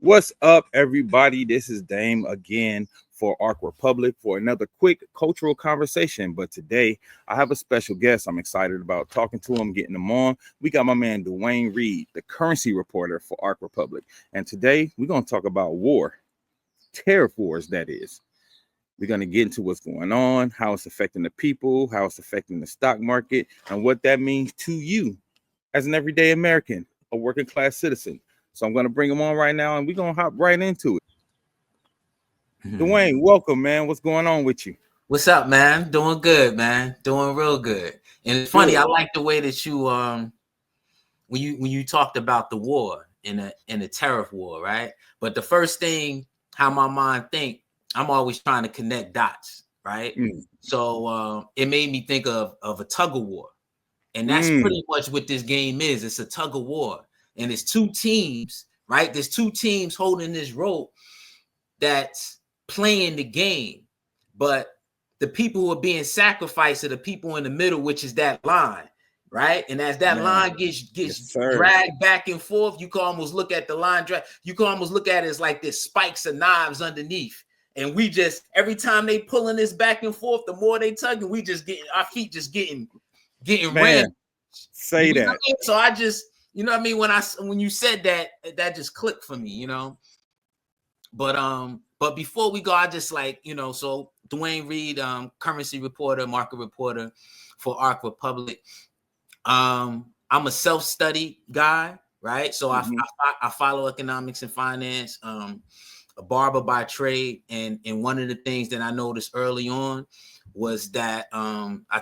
What's up, everybody? This is Dame again for Ark Republic for another quick cultural conversation. But today I have a special guest. I'm excited about talking to him, getting him on. We got my man Duane Reed, the currency reporter for Ark Republic. And today we're going to talk about war, tariff wars, that is. We're going to get into what's going on, how it's affecting the people, how it's affecting the stock market, and what that means to you as an everyday American, a working class citizen. So I'm going to bring him on right now, and we're going to hop right into it. Duane, welcome, man. What's going on with you? What's up, man? Doing good, man. Doing real good. And it's funny, I like the way that you when you talked about the war in the tariff war, right? But the first thing how my mind think, I'm always trying to connect dots, right? So it made me think of a tug of war. And that's pretty much what this game is. It's a tug of war. And it's two teams, right? There's two teams holding this rope that's playing the game. But the people who are being sacrificed are the people in the middle, which is that line, right? And as that line gets dragged back and forth, you can almost look at the line drag. You can almost look at it as like this spikes of knives underneath. And we just, every time they pulling this back and forth, the more they tugging, we just getting, our feet just getting ran. Say that. I mean? So I just, you know what I mean? When you said that, that just clicked for me, you know. But before we go, I just like, you know, so Duane Reed, currency reporter, market reporter for Ark Republic. I'm a self-study guy, right? So I follow economics and finance, a barber by trade, and one of the things that I noticed early on was that I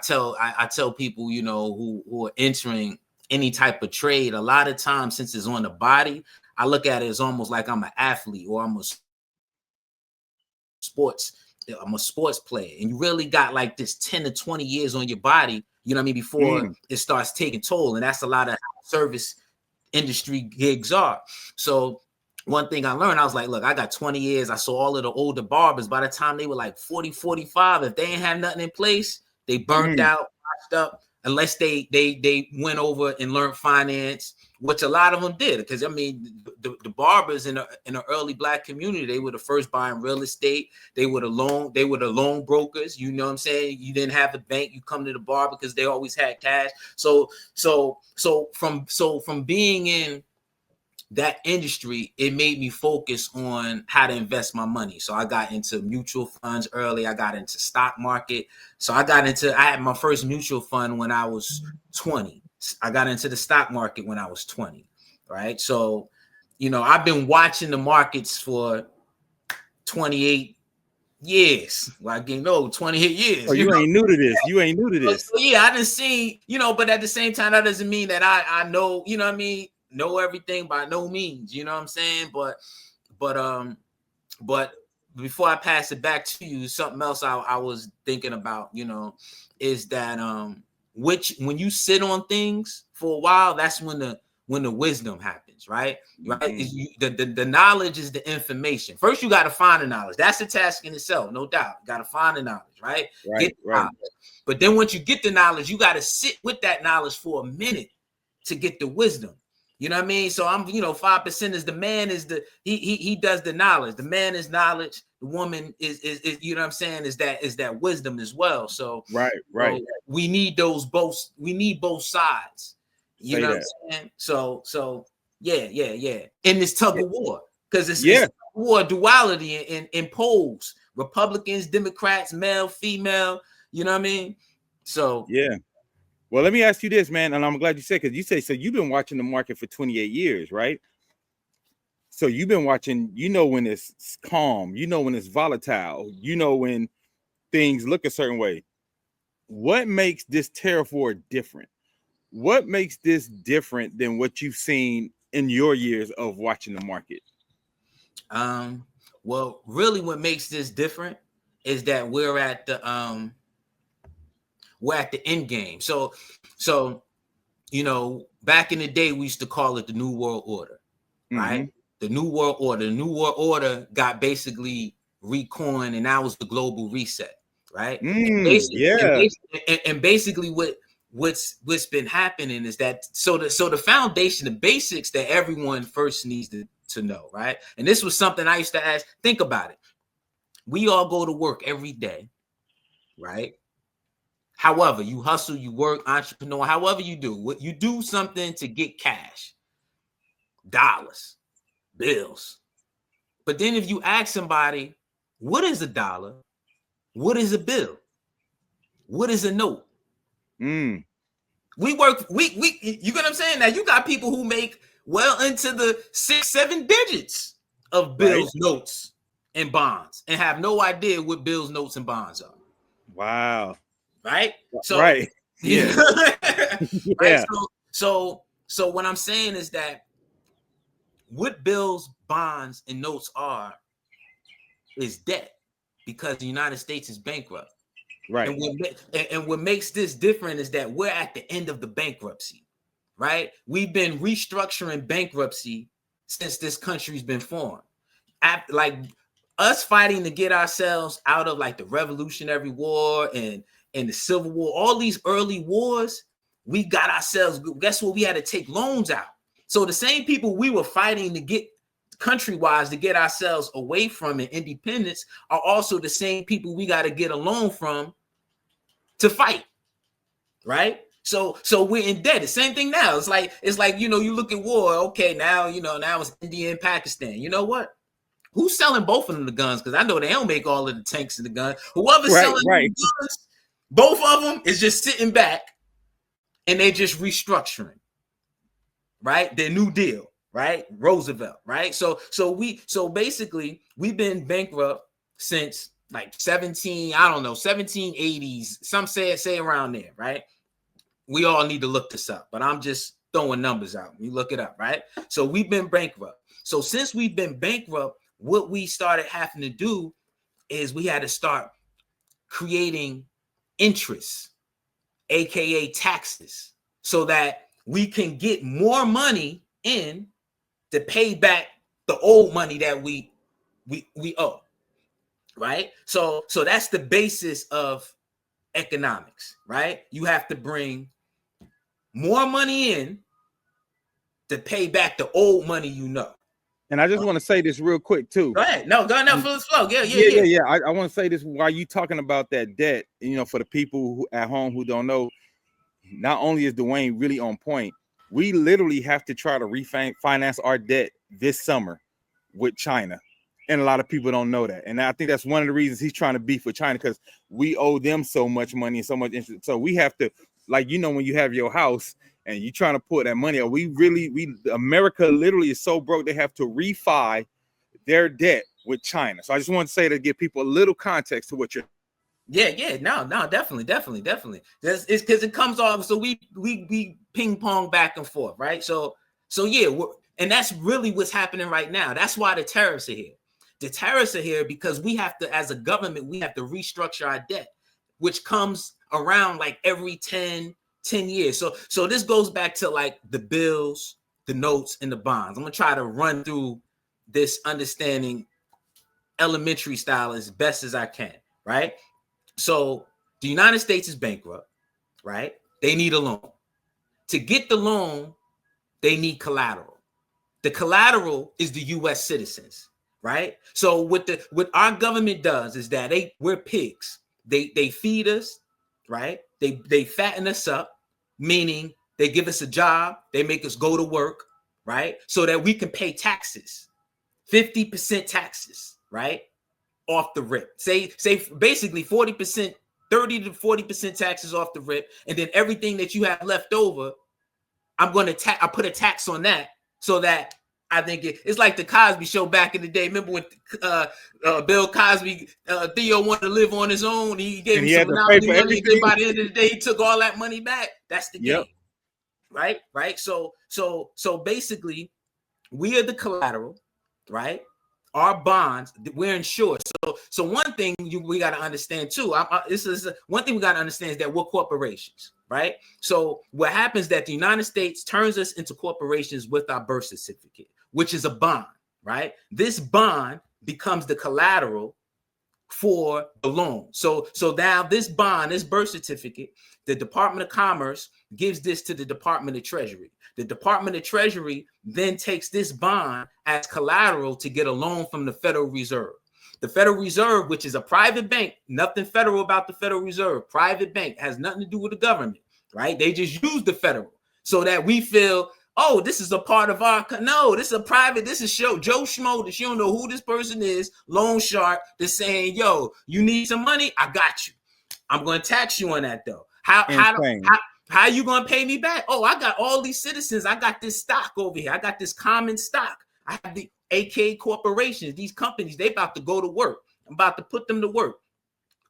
tell people, you know, who are entering any type of trade, a lot of times, since it's on the body, I look at it as almost like I'm an athlete or I'm a sports player, and you really got like this 10 to 20 years on your body, you know what I mean, before it starts taking toll. And that's a lot of service industry gigs are. So one thing I learned, I was like, look, I got 20 years. I saw all of the older barbers. By the time they were like 40, 45, if they ain't have nothing in place, they burnt out, washed up, unless they went over and learned finance, which a lot of them did. Because I mean, the barbers in the early Black community, they were the first buying real estate. They were the loan brokers. You know what I'm saying? You didn't have the bank. You come to the barber because they always had cash. So from being in that industry, it made me focus on how to invest my money. So I got into mutual funds early. I got into stock market. So I had my first mutual fund when I was 20. I got into the stock market when I was 20, right? So, you know, I've been watching the markets for 28 years. Like, you know, 28 years. Oh, you ain't new to this. You ain't new to this. So, yeah, I didn't see, you know, but at the same time, that doesn't mean that I know, you know what I mean? Know everything by no means, you know what I'm saying? But before I pass it back to you, something else I was thinking about, you know, is that when you sit on things for a while, that's when the wisdom happens, right? The knowledge is the information. First, you got to find the knowledge. That's a task in itself, no doubt. You got to find the knowledge, right? Get the knowledge. But then once you get the knowledge, you got to sit with that knowledge for a minute to get the wisdom. You know what I mean? So I'm, you know, 5% is the man is he does the knowledge. The man is knowledge. The woman is you know what I'm saying, is that wisdom as well. So right. We need both sides. You know what I'm saying? So yeah. In this tug of war, because it's war duality in polls, Republicans, Democrats, male, female. You know what I mean? So yeah. Well, let me ask you this, man, and I'm glad you said, because you say, so you've been watching the market for 28 years, right? So you've been watching, you know, when it's calm, you know, when it's volatile, you know, when things look a certain way. What makes this tariff war different? What makes this different than what you've seen in your years of watching the market? Well, really what makes this different is that we're at the end game. So, you know, back in the day, we used to call it the New World Order, right? The New World Order. The New World Order got basically recoined, and that was the global reset, right? And basically what's been happening is that so the foundation, the basics that everyone first needs to know, right? And this was something I used to ask. Think about it. We all go to work every day, right? However, you hustle, you work, entrepreneur, however you do something to get cash, dollars, bills. But then if you ask somebody, what is a dollar? What is a bill? What is a note? We work, you get what I'm saying? Now you got people who make well into the 6-7 digits of bills, notes, and bonds, and have no idea what bills, notes, and bonds are. Wow. Right? So yeah. Right? So what I'm saying is that what bills, bonds, and notes are is debt, because the United States is bankrupt. Right. And what makes this different is that we're at the end of the bankruptcy, right? We've been restructuring bankruptcy since this country's been formed. Like us fighting to get ourselves out of like the Revolutionary War and the Civil War, all these early wars, we got ourselves, guess what? We had to take loans out. So the same people we were fighting to get country-wise to get ourselves away from and independence are also the same people we got to get a loan from to fight, right? So we're in debt. The same thing now. It's like you look at war. Okay, now it's India and Pakistan. You know what? Who's selling both of them the guns? Because I know they don't make all of the tanks and the guns. Whoever's selling the guns, both of them is just sitting back and they're just restructuring, right? Their New Deal. Right, Roosevelt. Right, so basically we've been bankrupt since like 1780s. Some say around there. Right, we all need to look this up, but I'm just throwing numbers out. You look it up. Right, so we've been bankrupt. So since we've been bankrupt, what we started having to do is we had to start creating interest, aka taxes, so that we can get more money in to pay back the old money that we owe, right? So that's the basis of economics, right? You have to bring more money in to pay back the old money you know. And I just want to say this real quick too. Go ahead. No, go ahead now for the flow. Yeah. I want to say this while you talking about that debt. For the people who at home who don't know, not only is Duane really on point, we literally have to try to refinance our debt this summer with China. And a lot of people don't know that. And I think that's one of the reasons he's trying to beef with China, because we owe them so much money and so much interest. So we have to, like, when you have your house and you're trying to put that money, America literally is so broke, they have to refi their debt with China. So I just want to say to give people a little context to what you're. Yeah, no, definitely. It's because it comes off. So we ping pong back and forth, right? So yeah, and that's really what's happening right now. That's why the tariffs are here. The tariffs are here because we have to, as a government, we have to restructure our debt, which comes around like every 10 years. So this goes back to like the bills, the notes, and the bonds. I'm gonna try to run through this understanding elementary style as best as I can, right? So the United States is bankrupt, right? They need a loan. To get the loan, they need collateral. The collateral is the U.S. citizens, right? So what our government does is that we're pigs. They feed us, right? They fatten us up, meaning they give us a job, they make us go to work, right? So that we can pay taxes, 50% taxes, right? Off the rip. Say basically 40%, 30 to 40% taxes off the rip, and then everything that you have left over, I put a tax on that, so that I think it's like the Cosby Show back in the day. Remember when Bill Cosby, Theo wanted to live on his own, he gave him some monopoly money, and then by the end of the day, he took all that money back. That's the game, right? So basically, we are the collateral, right? Our bonds, we're insured. So one thing we got to understand too. One thing we got to understand is that we're corporations, right? So what happens is that the United States turns us into corporations with our birth certificate, which is a bond, right? This bond becomes the collateral for the loan. So now this bond, this birth certificate, the Department of Commerce gives this to the Department of Treasury. The Department of Treasury then takes this bond as collateral to get a loan from the Federal Reserve. The Federal Reserve, which is a private bank, nothing federal about the Federal Reserve, private bank, has nothing to do with the government, right? They just use the federal so that we feel, oh, this is a part of our, no, this is a private, this is Joe Schmo, that you don't know who this person is, loan shark, that's saying, yo, you need some money? I got you. I'm going to tax you on that though. How are you going to pay me back? Oh, I got all these citizens. I got this stock over here. I got this common stock. I have the AK corporations, these companies, they about to go to work. I'm about to put them to work.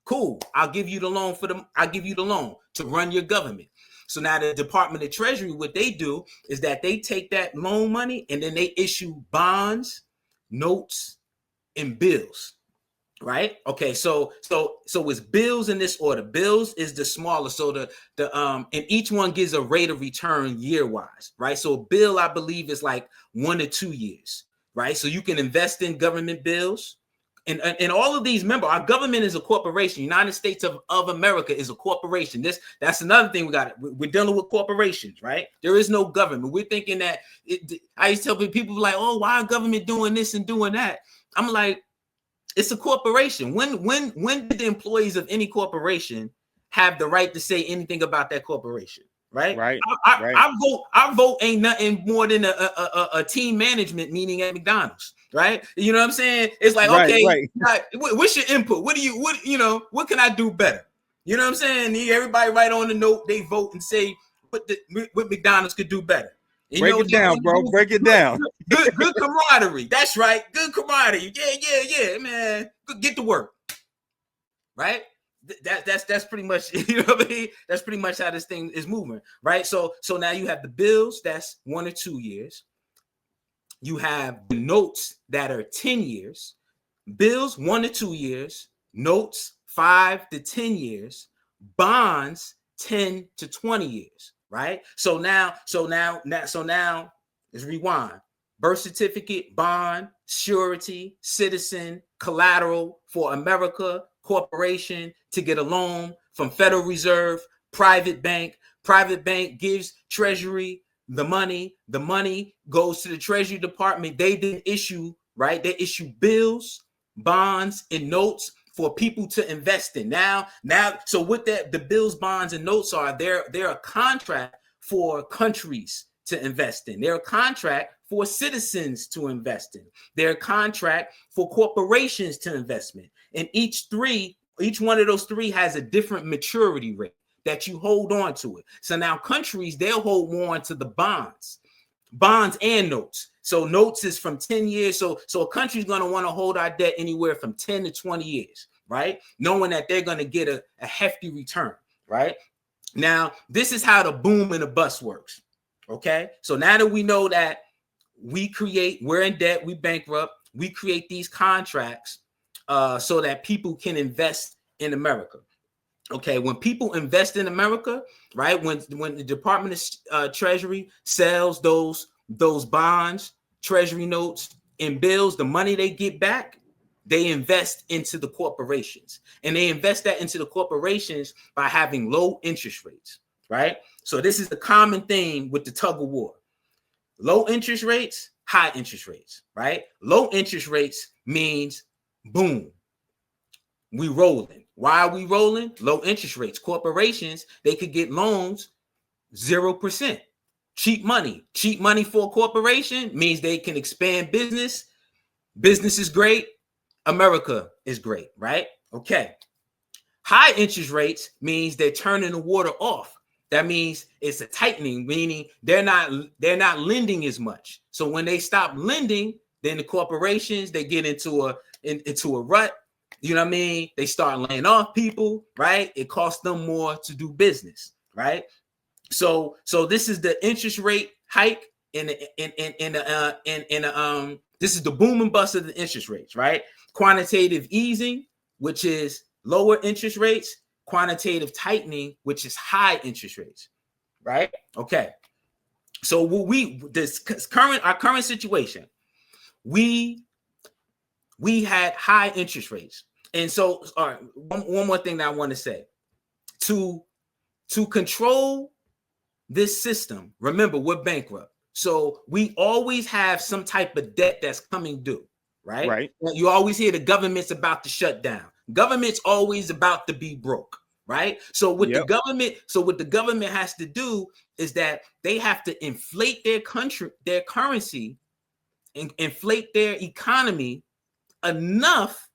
Cool. I'll give you the loan for them. I'll give you the loan to run your government. So now the Department of Treasury, what they do is that they take that loan money and then they issue bonds, notes, and bills. Right. Okay. So it's bills in this order. Bills is the smaller. So the and each one gives a rate of return year wise. Right. So a bill, I believe, is like 1 to 2 years. Right. So you can invest in government bills. And all of these, remember, our government is a corporation. United States of America is a corporation. That's another thing we got. We're dealing with corporations, right? There is no government. We're thinking that I used to tell people like, oh, why is government doing this and doing that? I'm like, it's a corporation. When did the employees of any corporation have the right to say anything about that corporation? Right. Right. Our vote ain't nothing more than a team management meeting at McDonald's. Right. You know what I'm saying? It's like, okay, what's your input? What can I do better? You know what I'm saying? Everybody write on the note, they vote and say what McDonald's could do better. Break it down, bro. Break it down. Good camaraderie. That's right. Good camaraderie. Yeah, man. Get to work. Right. That's pretty much, you know what I mean? That's pretty much how this thing is moving, right? So now you have the bills, that's 1 or 2 years. You have the notes that are 10 years, bills 1 to 2 years, notes 5 to 10 years, bonds 10 to 20 years, right? So now let's rewind. Birth certificate, bond, surety, citizen, collateral for America, corporation to get a loan from Federal Reserve, private bank gives Treasury the money goes to the Treasury Department. They then issue bills, bonds, and notes for people to invest in. Now, so what the bills, bonds, and notes are, they're a contract for countries to invest in. They're a contract for citizens to invest in. They're a contract for corporations to invest in. And each one of those three has a different maturity rate that you hold on to it. So now countries, they'll hold more onto the bonds and notes. So notes is from 10 years. So a country's going to want to hold our debt anywhere from 10 to 20 years, right? Knowing that they're going to get a hefty return, right? Now, this is how the boom and the bust works, okay? So now that we know that we're in debt, we bankrupt, we create these contracts so that people can invest in America. Okay, when people invest in America, right? When the Department of Treasury sells those bonds, Treasury notes, and bills, the money they get back, they invest into the corporations, and they invest that into the corporations by having low interest rates, right? So this is the common thing with the tug of war: low interest rates, high interest rates, right? Low interest rates means boom, we rolling. Why are we rolling? Low interest rates. Corporations, they could get loans 0%. Cheap money. Cheap money for a corporation means they can expand business. Business is great. America is great, right? Okay. High interest rates means they're turning the water off. That means it's a tightening, meaning they're not lending as much. So when they stop lending, then the corporations, they get into a rut. You know what I mean? They start laying off people, right? It costs them more to do business, right? So this is the interest rate hike this is the boom and bust of the interest rates, right? Quantitative easing, which is lower interest rates, quantitative tightening, which is high interest rates, right? Okay. So our current situation, we had high interest rates. And so, all right, one more thing that I want to say. To control this system, remember, we're bankrupt. So we always have some type of debt that's coming due, right? Right. You always hear the government's about to shut down. Government's always about to be broke, right? So what the government has to do is that they have to inflate their currency, and inflate their economy enough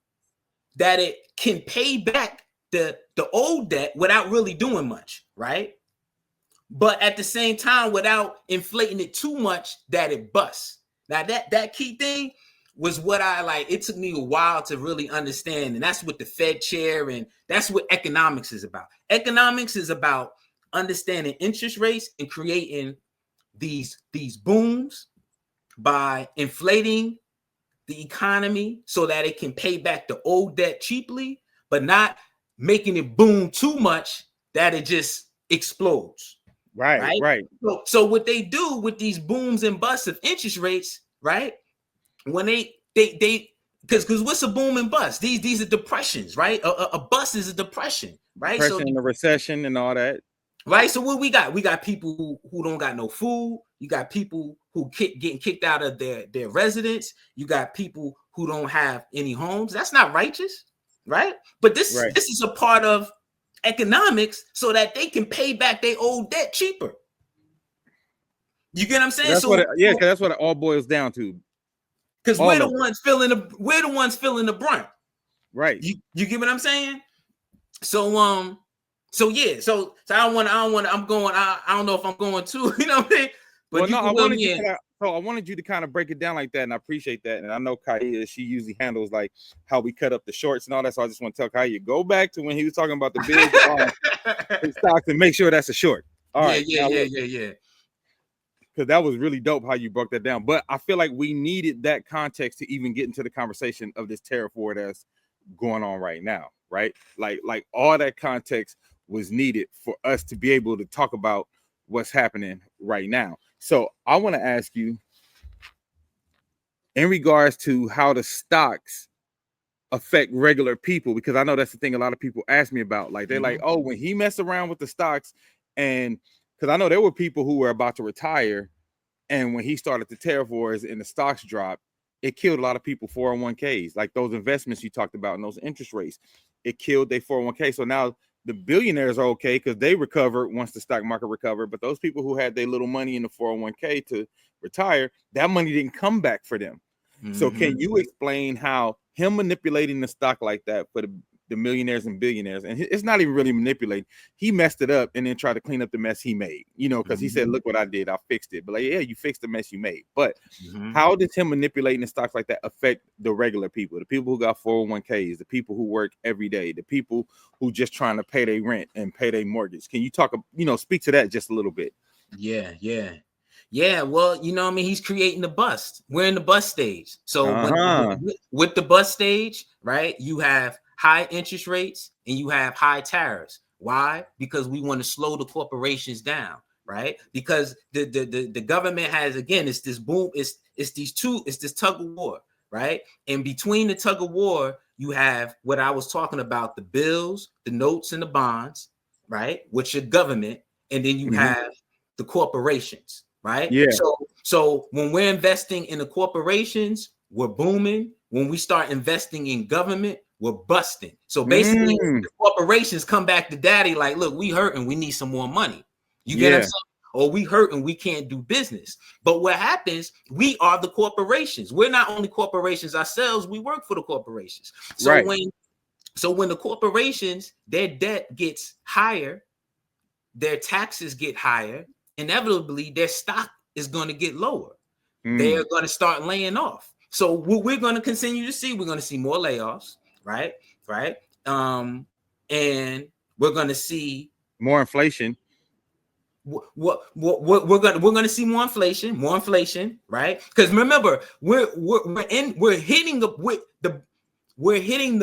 that it can pay back the old debt without really doing much, right? But at the same time, without inflating it too much that it busts. Now that key thing was what I like. It took me a while to really understand, and that's what the Fed chair, and that's what economics is about. Economics is about understanding interest rates and creating these booms by inflating the economy so that it can pay back the old debt cheaply, but not making it boom too much that it just explodes. Right. So what they do with these booms and busts of interest rates, right? When they because what's a boom and bust? These are depressions, right? A bust is a depression, right? Depression and a recession and all that. Right. So what we got? We got people who don't got no food. You got people who getting kicked out of their residence. You got people who don't have any homes. That's not righteous, right? But this is a part of economics so that they can pay back their old debt cheaper. You get what I'm saying? That's because that's what it all boils down to. Because we're the ones feeling the brunt. Right. You get what I'm saying? So I don't want I don't know if I'm going too, you know what I mean? But I wanted you to kind of break it down like that, and I appreciate that. And I know Kaya, she usually handles like how we cut up the shorts and all that. So I just want to tell Kaya, go back to when he was talking about the big stocks and make sure that's a short. All right. Yeah. Because that was really dope how you broke that down. But I feel like we needed that context to even get into the conversation of this tariff war that's going on right now, right? Like all that context was needed for us to be able to talk about what's happening right now. So I want to ask you, in regards to how the stocks affect regular people, because I know that's the thing a lot of people ask me about. Like they're like, oh, when he messed around with the stocks, and because I know there were people who were about to retire, and when he started the tariff wars and the stocks dropped, it killed a lot of people 401ks, like those investments you talked about and those interest rates. It killed their 401k. So now the billionaires are okay because they recovered once the stock market recovered. But those people who had their little money in the 401k to retire, that money didn't come back for them. So can you explain how him manipulating the stock like that for the millionaires and billionaires, and it's not even really manipulating, he messed it up and then tried to clean up the mess he made, because he said, look what I did, I fixed it. But like, yeah, you fixed the mess you made. But how does him manipulating the stocks like that affect the regular people, the people who got 401ks, the people who work every day, the people who just trying to pay their rent and pay their mortgage? Can you talk, speak to that just a little bit? Yeah, well, I mean, he's creating the bust. We're in the bust stage. So with the bust stage, right, you have high interest rates and you have high tariffs. Why? Because we want to slow the corporations down, right? Because the government has, again, it's this boom, it's this tug of war, right? And between the tug of war, you have what I was talking about, the bills, the notes, and the bonds, right? Which are government, and then you have the corporations, right? Yeah. So when we're investing in the corporations, we're booming. When we start investing in government, we're busting. So basically, the corporations come back to daddy like, look, we hurting, we need some more money. You get what I'm saying? Or we hurting, we can't do business. But what happens, we are the corporations. We're not only corporations ourselves, we work for the corporations. So when the corporations, their debt gets higher, their taxes get higher, inevitably their stock is going to get lower. They're going to start laying off. So what we're going to continue to see, we're going to see more layoffs, right? And we're going to see more inflation. What we're going to see more inflation, right? Because remember, we're hitting the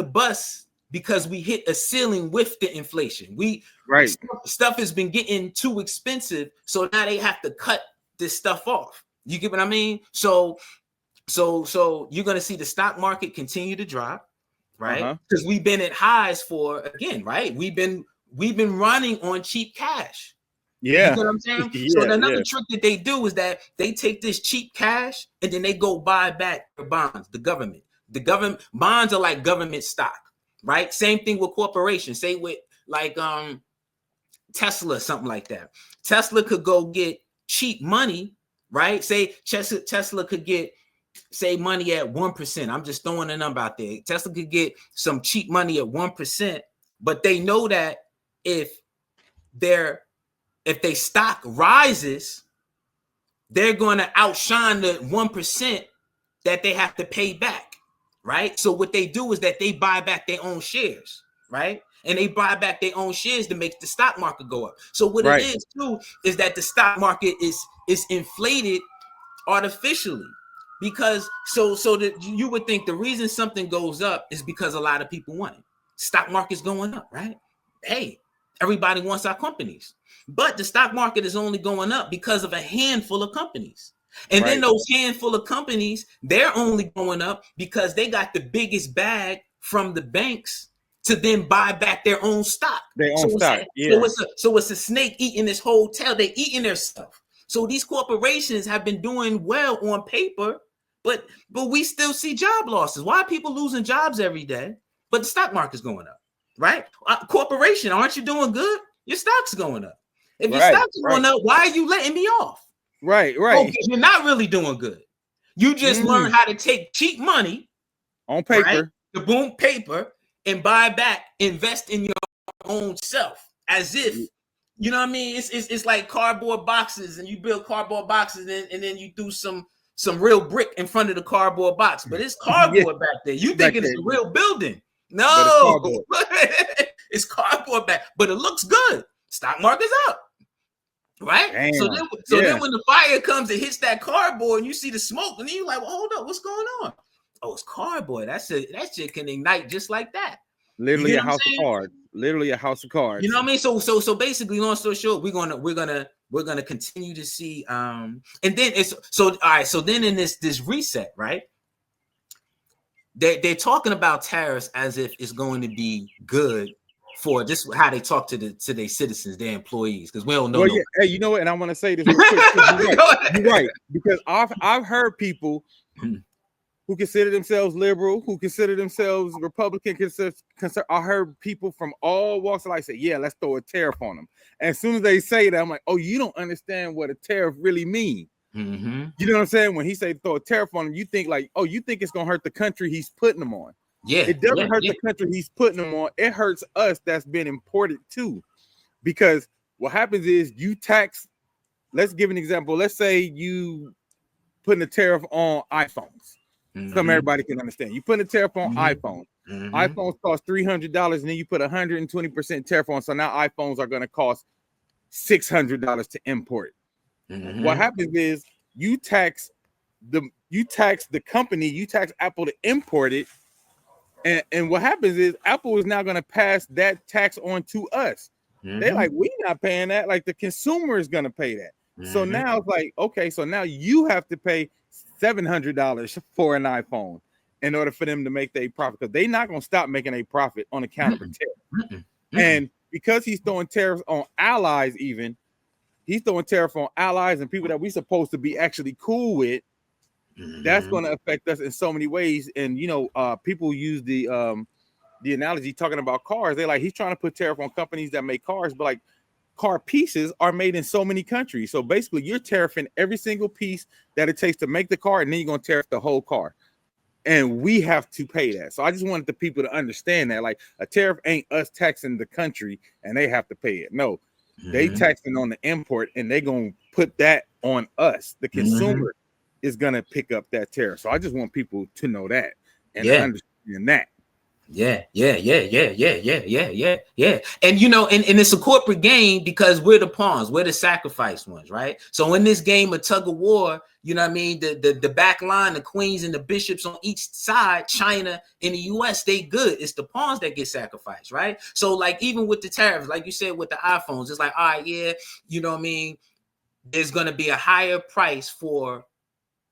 bus because we hit a ceiling with the inflation. Stuff has been getting too expensive, so now they have to cut this stuff off. You get what I mean? So you're going to see the stock market continue to drop. right? Because we've been at highs for, again, right? We've been running on cheap cash. Yeah. You know what I'm saying? Yeah, So another trick that they do is that they take this cheap cash and then they go buy back the bonds, the government. The government bonds are like government stock, right? Same thing with corporations. Say with like Tesla, something like that. Tesla could go get cheap money, right? Say Tesla could get, say, money at 1%. I'm just throwing a number out there. Tesla could get some cheap money at 1%, but they know that if their stock rises, they're going to outshine the 1% that they have to pay back, right? So what they do is that they buy back their own shares, right? And they buy back their own shares to make the stock market go up. So what it is too is that the stock market is inflated artificially, because so that you would think the reason something goes up is because a lot of people want it. Stock market's going up, right? Hey, everybody wants our companies, but the stock market is only going up because of a handful of companies. And then those handful of companies, they're only going up because they got the biggest bag from the banks to then buy back their own stock. So it's a snake eating this whole tail. They eating their stuff. So these corporations have been doing well on paper, but we still see job losses. Why are people losing jobs every day? But the stock market's going up, right? Corporation, aren't you doing good? Your stock's going up. If your stock's going up, why are you letting me off? Right. Oh, because you're not really doing good. You just learn how to take cheap money on paper, right? The boom paper, and buy back, invest in your own self, as if, you know what I mean? It's like cardboard boxes, and you build cardboard boxes, and then you do some real brick in front of the cardboard box, but it's cardboard back there. You thinking it's a real building? No, it's cardboard back, but it looks good. Stock market's up. Right. Damn. So then when the fire comes, it hits that cardboard and you see the smoke, and then you're like, well, hold up, what's going on? Oh, it's cardboard. That shit can ignite just like that. Literally a house of cards. Literally a house of cards. You know what I mean? So basically, long story short, we're gonna continue to see and then it's so all right. So then in this reset, right? They're talking about tariffs as if it's going to be good for this, how they talk to their citizens, their employees, because we don't know. Well, yeah. Hey, you know what? And I want to say this real quick. You're right. Because I've heard people who consider themselves liberal, who consider themselves Republican, I heard people from all walks of life say, yeah, let's throw a tariff on them. And as soon as they say that, I'm like, oh, you don't understand what a tariff really means. Mm-hmm. You know what I'm saying? When he say throw a tariff on them, you think like, oh, you think it's going to hurt the country he's putting them on. Yeah, it doesn't hurt the country he's putting them on. It hurts us that's been imported too. Because what happens is you tax, let's give an example. Let's say you putting a tariff on iPhones. So everybody can understand. You put a tariff on iPhone. iPhones cost $300, and then you put 120% tariff on. So now iPhones are going to cost $600 to import. What happens is you tax the company, you tax Apple to import it. And what happens is Apple is now going to pass that tax on to us. They're like, we're not paying that. Like the consumer is going to pay that. So now it's like, okay, so now you have to pay $700 for an iPhone in order for them to make their profit, because they're not going to stop making a profit on account of a tariff. And because he's throwing tariffs on allies, even he's throwing tariff on allies and people that we're supposed to be actually cool with. That's going to affect us in so many ways. And you know, people use the analogy talking about cars. They're like, he's trying to put tariff on companies that make cars, but like car pieces are made in so many countries. So basically, you're tariffing every single piece that it takes to make the car, and then you're going to tariff the whole car. And we have to pay that. So I just wanted the people to understand that, like, a tariff ain't us taxing the country and they have to pay it. No, they taxing on the import, and they're going to put that on us. The consumer is going to pick up that tariff. So I just want people to know that and understand that. Yeah. And you know, and it's a corporate game because we're the pawns, we're the sacrifice ones, right? So in this game of tug of war, you know what I mean, the back line, the queens and the bishops on each side, China and the US, they good. It's the pawns that get sacrificed, right? So like even with the tariffs, like you said with the iPhones, it's like, all right, yeah, you know what I mean, there's gonna be a higher price for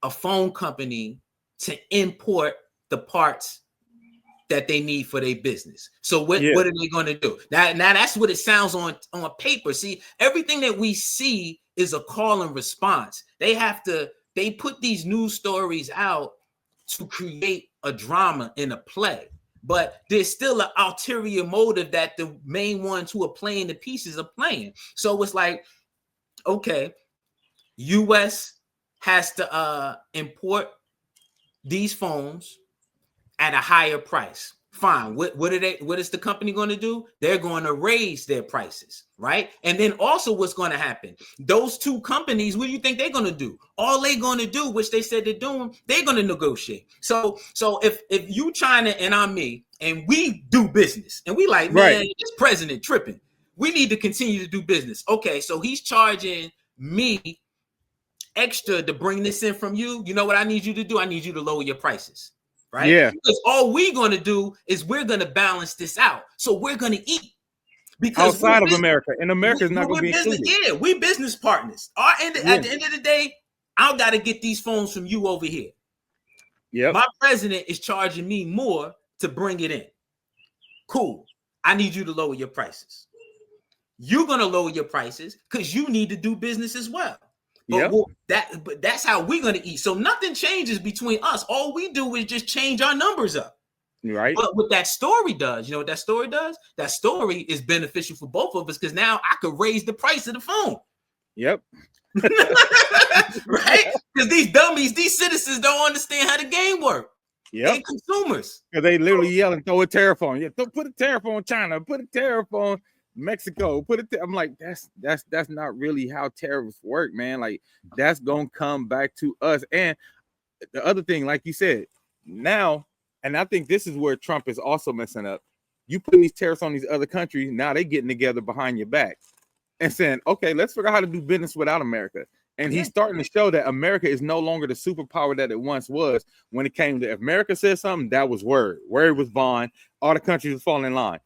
a phone company to import the parts that they need for their business. So what are they going to do? Now that's what it sounds on paper. See, everything that we see is a call and response. They put these news stories out to create a drama in a play, but there's still an ulterior motive that the main ones who are playing the pieces are playing. So it's like, okay, US has to import these phones at a higher price. Fine. What is the company going to do? They're going to raise their prices, right? And then also what's going to happen? Those two companies, what do you think they're going to do? All they're going to do, which they said they're doing, they're going to negotiate. So if you China and I'm me, and we do business, and we like, man, this president tripping. We need to continue to do business. Okay, so he's charging me extra to bring this in from you. You know what I need you to do? I need you to lower your prices. Right? Yeah. Because all we're going to do is we're going to balance this out. So we're going to eat. Because outside of America. And America is not going to be included. Yeah, we business partners. At the end of the day, I got to get these phones from you over here. Yeah. My president is charging me more to bring it in. Cool. I need you to lower your prices. You're going to lower your prices because you need to do business as well. But that's how we're going to eat. So nothing changes between us. All we do is just change our numbers up. Right. But what that story does, you know what that story does? That story is beneficial for both of us because now I could raise the price of the phone. Yep. Right? Because these dummies, these citizens don't understand how the game works. Yep. They consumers. Because they literally yell and throw a tariff on. Yeah, put a tariff on China. Put a tariff on Mexico. I'm like, that's not really how tariffs work, man. Like, that's gonna come back to us. And the other thing, like you said, now, and I think this is where Trump is also messing up. You putting these tariffs on these other countries, now they getting together behind your back and saying, okay, let's figure out how to do business without America. And he's starting to show that America is no longer the superpower that it once was. When it came to, if America said something, that was word. Word was bond. All the countries would fall in line.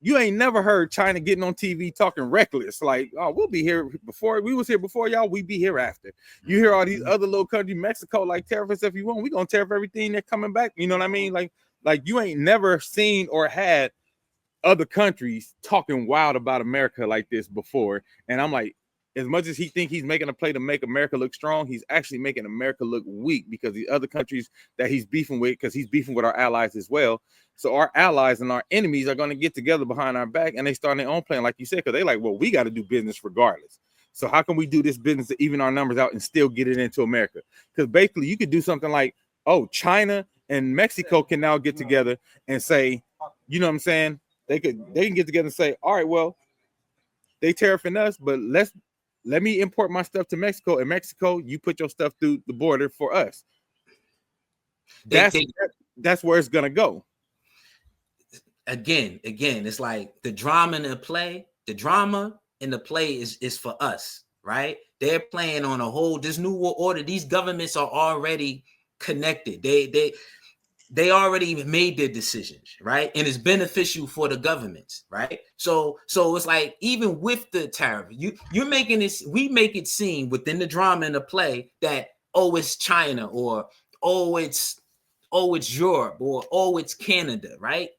You ain't never heard China getting on TV talking reckless. Like, oh, we'll be here before. We was here before y'all. We be here after. You hear all these other little countries, Mexico, like, tariff us if you want. We gonna tariff everything they're coming back. You know what I mean? Like you ain't never seen or had other countries talking wild about America like this before. And I'm like, as much as he think he's making a play to make America look strong, he's actually making America look weak because the other countries that he's beefing with, because he's beefing with our allies as well. So our allies and our enemies are going to get together behind our back and they start their own plan, like you said, because they like, well, we got to do business regardless. So how can we do this business to even our numbers out and still get it into America? Because basically you could do something like, oh, China and Mexico can now get together and say, you know what I'm saying? They can get together and say, all right, well, they tariffing us, but let me import my stuff to Mexico. And Mexico, you put your stuff through the border for us. That's where it's gonna go. Again, it's like the drama in the play. The drama in the play is for us, right? They're playing on this new world order. These governments are already connected. They already made their decisions, right? And it's beneficial for the governments, right? So it's like, even with the tariff, you're making this, we make it seem within the drama in the play that, oh, it's China, or it's Europe, or it's Canada, right?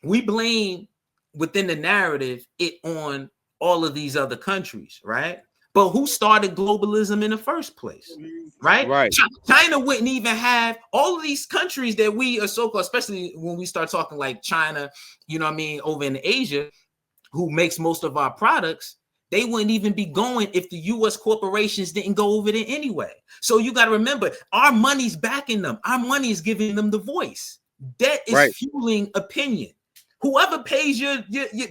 We blame within the narrative it on all of these other countries, right? But who started globalism in the first place, right? Right. China wouldn't even have all of these countries that we are so-called, especially when we start talking like China, you know what I mean, over in Asia, who makes most of our products, they wouldn't even be going if the U.S. corporations didn't go over there anyway. So you got to remember, our money's backing them. Our money is giving them the voice. Debt is fueling opinion. Whoever pays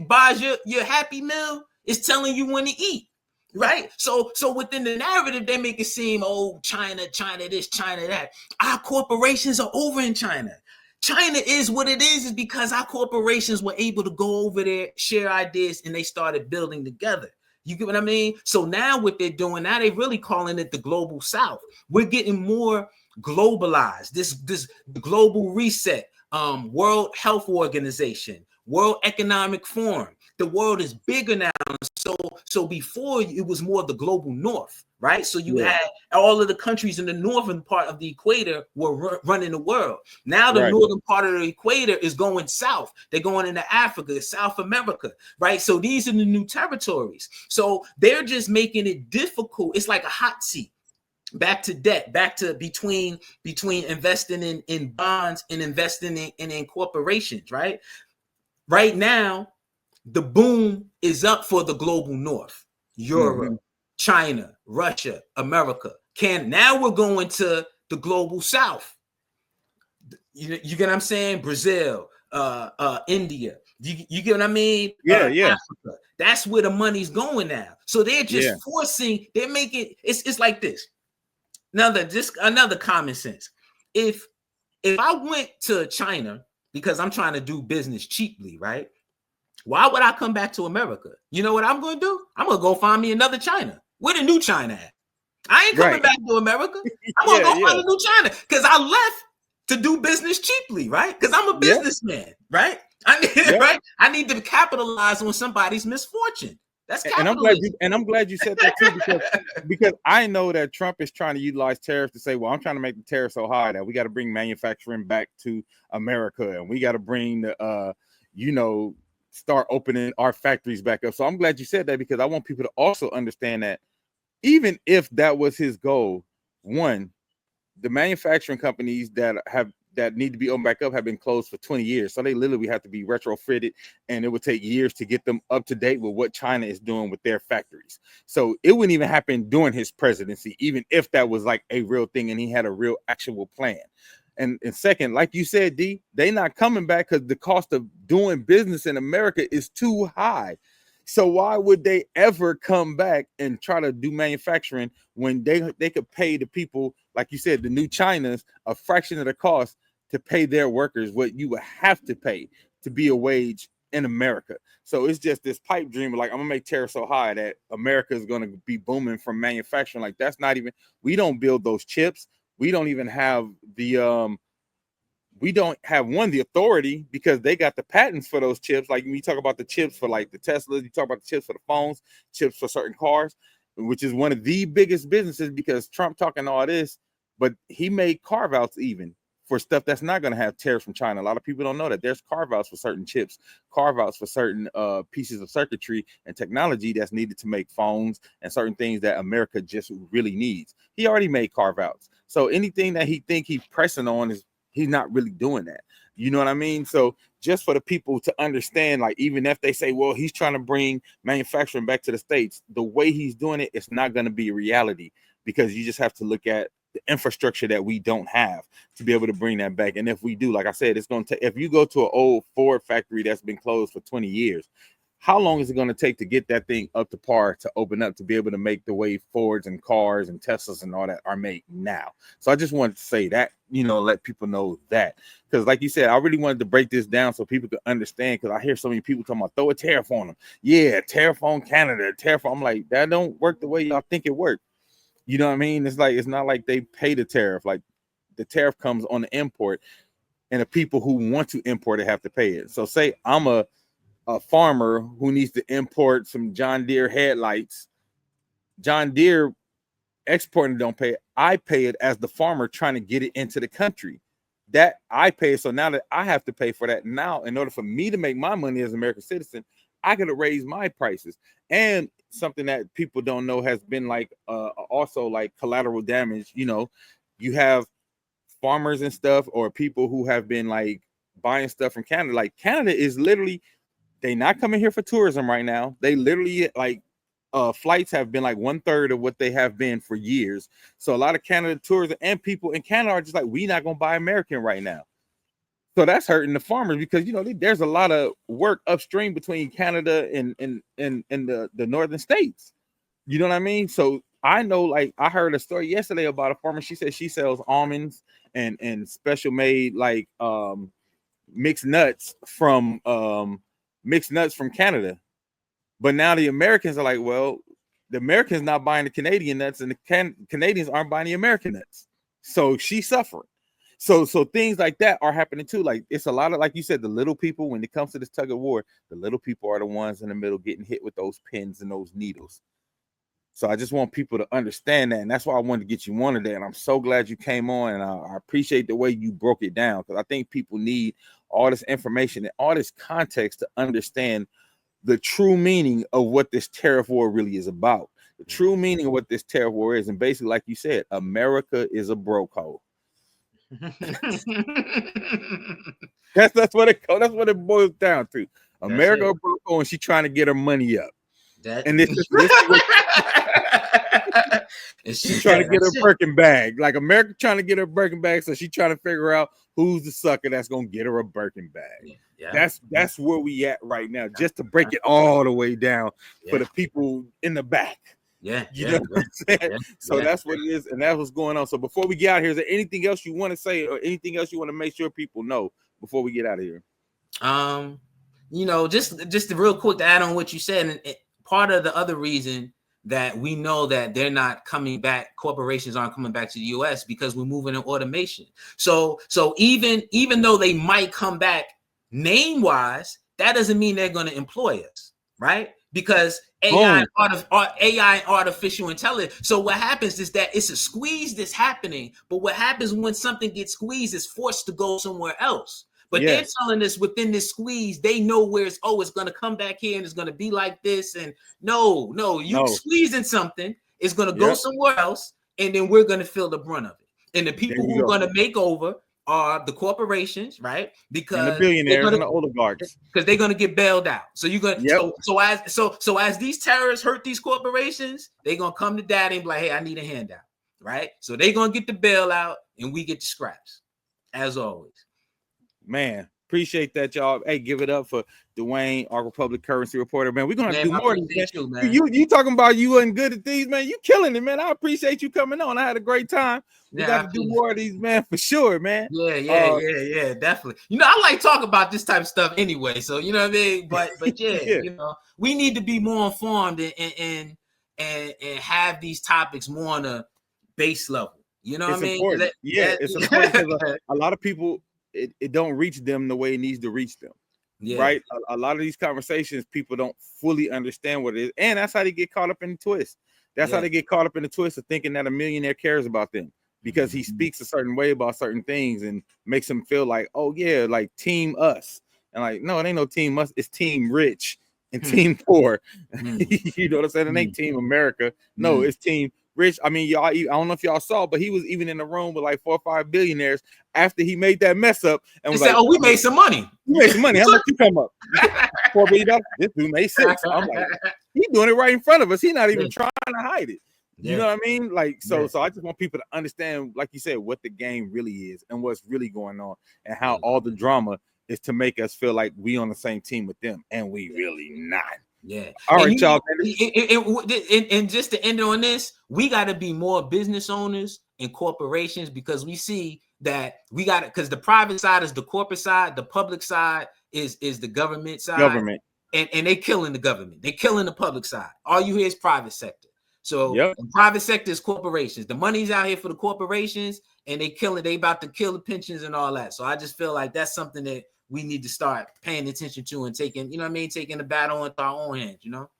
buys your Happy Meal is telling you when to eat. Right. So within the narrative, they make it seem, oh, China this, China that. Our corporations are over in China. China is what it is because our corporations were able to go over there, share ideas, and they started building together. You get what I mean? So now what they're doing now, they're really calling it the global South. We're getting more globalized. This global reset, World Health Organization, World Economic Forum. The world is bigger now. So before it was more the global north, right? So you had all of the countries in the northern part of the equator were running the world. Now the northern part of the equator is going south. They're going into Africa, South America, right? So these are the new territories. So they're just making it difficult. It's like a hot seat. Back to debt, back to between investing in bonds and investing in corporations, right? Right now, the boom is up for the global north, Europe, China, Russia, America, Canada. Now we're going to the global south. You get what I'm saying? Brazil, India. You get what I mean? Africa. That's where the money's going now. So they're just forcing. They're making it's like this. Another common sense. If I went to China because I'm trying to do business cheaply, right? Why would I come back to America? You know what I'm going to do? I'm going to go find me another China. Where the new China at? I ain't coming back to America. I'm going to go find a new China because I left to do business cheaply, right? Because I'm a businessman, right? I need to capitalize on somebody's misfortune. That's capitalism. And I'm glad you said that too, because I know that Trump is trying to utilize tariffs to say, well, I'm trying to make the tariffs so high that we got to bring manufacturing back to America, and we got to bring the start opening our factories back up. So I'm glad you said that, because I want people to also understand that even if that was his goal, one, the manufacturing companies that need to be opened back up have been closed for 20 years. So they literally have to be retrofitted, and it would take years to get them up to date with what China is doing with their factories. So it wouldn't even happen during his presidency, even if that was like a real thing and he had a real actual plan. And second, like you said, D, they not coming back because the cost of doing business in America is too high. So why would they ever come back and try to do manufacturing when they could pay the people, like you said, the new Chinas, a fraction of the cost to pay their workers what you would have to pay to be a wage in America? So it's just this pipe dream of like, I'm gonna make tariffs so high that America is gonna be booming from manufacturing. Like, that's not even, we don't build those chips. We don't even have the the authority, because they got the patents for those chips. Like when you talk about the chips for like the Teslas, you talk about the chips for the phones, chips for certain cars, which is one of the biggest businesses, because Trump talking all this, but he made carve outs even for stuff that's not going to have tariffs from China. A lot of people don't know that there's carve outs for certain chips, carve outs for certain pieces of circuitry and technology that's needed to make phones and certain things that America just really needs. He already made carve outs. So anything that he think he's pressing on is, he's not really doing that. You know what I mean? So just for the people to understand, like, even if they say, well, he's trying to bring manufacturing back to the States, the way he's doing it, it's not going to be a reality, because you just have to look at the infrastructure that we don't have to be able to bring that back. And if we do, like I said, it's going to take, if you go to an old Ford factory that's been closed for 20 years, how long is it going to take to get that thing up to par to open up to be able to make the way Fords and cars and Teslas and all that are made now? So I just wanted to say that, let people know that, because like you said, I really wanted to break this down so people could understand, because I hear so many people talking about throw a tariff on them. Yeah, tariff on Canada, tariff. I'm like, that don't work the way y'all think it worked. You know what I mean? It's like, it's not like they pay the tariff. Like, the tariff comes on the import, and the people who want to import it have to pay it. So say I'm a farmer who needs to import some John Deere headlights. John Deere exporting don't pay it. I pay it as the farmer trying to get it into the country. That I pay. So now that I have to pay for that, now in order for me to make my money as an American citizen, I gotta raise my prices. And something that people don't know has been like also like collateral damage. You have farmers and stuff, or people who have been like buying stuff from Canada. Like, Canada is literally, they not coming here for tourism right now. They literally, like, flights have been like 1/3 of what they have been for years. So a lot of Canada tourism and people in Canada are just like, we not gonna buy American right now. So that's hurting the farmers, because there's a lot of work upstream between Canada and the northern states. You know what I mean? So I know, like, I heard a story yesterday about a farmer. She said she sells almonds and special made like mixed nuts from Canada. But now the Americans are like, well, the Americans not buying the Canadian nuts, and the Canadians aren't buying the American nuts. So she's suffering. So things like that are happening too. Like it's a lot of, like you said, the little people. When it comes to this tug of war, the little people are the ones in the middle getting hit with those pins and those needles. So I just want people to understand that, and that's why I wanted to get you on today. And I'm so glad you came on, and I appreciate the way you broke it down, because I think people need all this information and all this context to understand the true meaning of what this tariff war really is about. The true meaning of what this tariff war is, and basically, like you said, America is a broke hole. That's what it boils down to. America a broke hole, and she's trying to get her money up. And this is she's trying to get her Birkin bag. Like America trying to get her Birkin bag, so she's trying to figure out who's the sucker that's gonna get her a Birkin bag. Yeah. That's where we at right now, just to break it all the way down for the people in the back. You know what I'm saying? So that's what it is, and that's what's going on. So before we get out here, is there anything else you want to say, or anything else you want to make sure people know before we get out of here? You know, just real quick to add on what you said, and part of the other reason that we know that they're not coming back, corporations aren't coming back to the US, because we're moving in automation. So even though they might come back name wise, that doesn't mean they're going to employ us, right? Because AI and artificial intelligence. So what happens is that it's a squeeze that's happening, but what happens when something gets squeezed is forced to go somewhere else. But they're telling us within this squeeze, they know where it's going to come back here and it's going to be like this. And no, squeezing something is going to go somewhere else, and then we're going to feel the brunt of it. And the people who are going to make over are the corporations, right? Because and the billionaires and the oligarchs, because they're going to get bailed out. So you're going so as these terrorists hurt these corporations, they're going to come to daddy and be like, hey, I need a handout, right? So they're going to get the bailout and we get the scraps, as always. Man, appreciate that, y'all. Hey, give it up for Duane, Ark Republic Currency reporter. Man, we're gonna have to do more of this. You talking about you wasn't good at these, man. You killing it, man. I appreciate you coming on. I had a great time. We got to do more of these, man, for sure, man. Yeah, definitely. You know, I like talk about this type of stuff anyway. So you know what I mean. But you know, we need to be more informed and have these topics more on a base level. You know what I mean? Important. It's important because a lot of people. It don't reach them the way it needs to reach them. Right? A lot of these conversations, people don't fully understand what it is. And that's how they get caught up in the twist. That's how they get caught up in the twist of thinking that a millionaire cares about them because he speaks a certain way about certain things and makes them feel like, oh yeah, like team us. And like, no, it ain't no team us. It's team rich and team poor. You know what I'm saying? It ain't team America. No, it's team rich. I mean, y'all, I don't know if y'all saw, but he was even in the room with like 4 or 5 billionaires after he made that mess up and was like, "Oh, we made some money. We made some money. How much you come up? $4 billion. This dude made 6." I'm like, he's doing it right in front of us. He's not even trying to hide it. You know what I mean? Like, so I just want people to understand, like you said, what the game really is and what's really going on, and how all the drama is to make us feel like we on the same team with them, and we really not. All right, y'all. And just to end on this, we got to be more business owners and corporations, because we see that we got it, because the private side is the corporate side, the public side is the government side. And they killing the government, they killing the public side. All you hear is private sector. So the private sector is corporations. The money's out here for the corporations, and they about to kill the pensions and all that. So I just feel like that's something that we need to start paying attention to and taking, you know what I mean, taking the battle into our own hands, you know?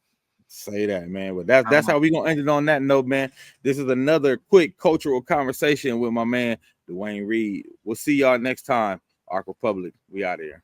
Say that, man. But that's how we're gonna end it on that note, man. This is another quick cultural conversation with my man Duane Reed. We'll see y'all next time. Ark Republic, we out of here.